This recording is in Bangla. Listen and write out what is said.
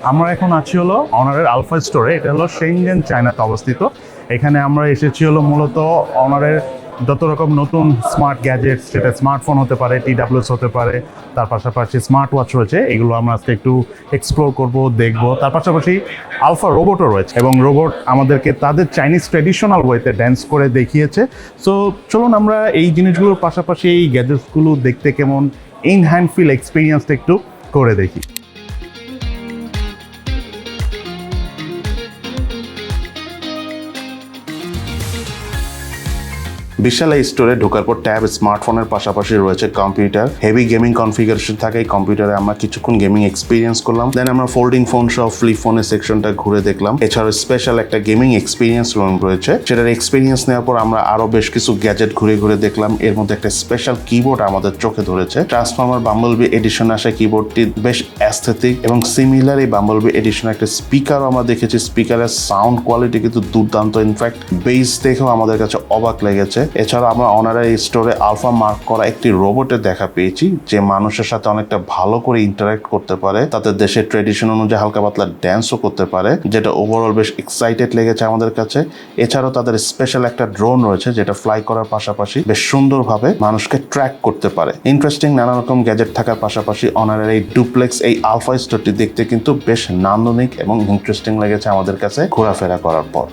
আমরা এখন আছি হলো অনারের আলফা স্টোরে। এটা হলো শেনজেন চায়নাতে অবস্থিত। এখানে আমরা এসেছি হলো মূলত অনারের যত রকম নতুন স্মার্ট গ্যাজেটস, সেটা স্মার্টফোন হতে পারে, TWS হতে পারে, তার পাশাপাশি স্মার্ট ওয়াচ রয়েছে, এগুলো আমরা আজকে একটু এক্সপ্লোর করব, দেখব। তার পাশাপাশি আলফা রোবটও রয়েছে এবং রোবট আমাদেরকে তাদের চাইনিজ ট্র্যাডিশনাল ওয়েতে ড্যান্স করে দেখিয়েছে। সো চলুন আমরা এই জিনিসগুলোর পাশাপাশি এই গ্যাজেটসগুলো দেখতে কেমন ইন হ্যান্ড ফিল এক্সপিরিয়েন্সটা একটু করে দেখি। বিশাল এই স্টোরে ঢোকার পর ট্যাব স্মার্টফোনের পাশাপাশি রয়েছে কম্পিউটার। হেভি গেমিং কনফিগারেশন থাকে এই কম্পিউটারে। আমরা কিছুক্ষণ গেমিং এক্সপিরিয়েন্স করলাম, দেন আমরা ফোল্ডিং ফোন সহ ফ্লিপ ফোনের সেকশনটা ঘুরে দেখলাম। এছাড়াও স্পেশাল একটা গেমিং এক্সপিরিয়েন্স রুম রয়েছে, সেটার এক্সপিরিয়েন্স নেওয়ার পর আমরা আরো বেশ কিছু গ্যাজেট ঘুরে ঘুরে দেখলাম। এর মধ্যে একটা স্পেশাল কিবোর্ড আমাদের চোখে ধরেছে। ট্রান্সফর্মার বাম্বলবি এডিশন আসা কিবোর্ডটি বেশ অ্যাস্থেটিক এবং সিমিলার এই বাম্বলবি এডিশনের একটা স্পিকারও আমরা দেখেছি। স্পিকারের সাউন্ড কোয়ালিটি কিন্তু দুর্দান্ত, ইনফ্যাক্ট বেস দেখেও আমাদের কাছে অবাক লেগেছে। এছাড়া আমরা অনারের এই স্টোরে আলফা মার্ক করা একটি রোবটের দেখা পেয়েছি, যে মানুষের সাথে অনেকটা ভালো করে ইন্টারাক্ট করতে পারে, তাদের দেশের ট্রেডিশন অনুযায়ী হালকা পাতলা ড্যান্সও করতে পারে, যেটা ওভারঅল বেশ এক্সাইটেড লেগেছে আমাদের কাছে। এছাড়াও তাদের স্পেশাল একটা ড্রোন রয়েছে, যেটা ফ্লাই করার পাশাপাশি বেশ সুন্দরভাবে মানুষকে ট্র্যাক করতে পারে। ইন্টারেস্টিং নানা রকম গ্যাজেট থাকার পাশাপাশি অনারের এই ডুপ্লেক্স এই আলফা স্টোরটি দেখতে কিন্তু বেশ নান্দনিক এবং ইন্টারেস্টিং লেগেছে আমাদের কাছে ঘোরাফেরা করার পর।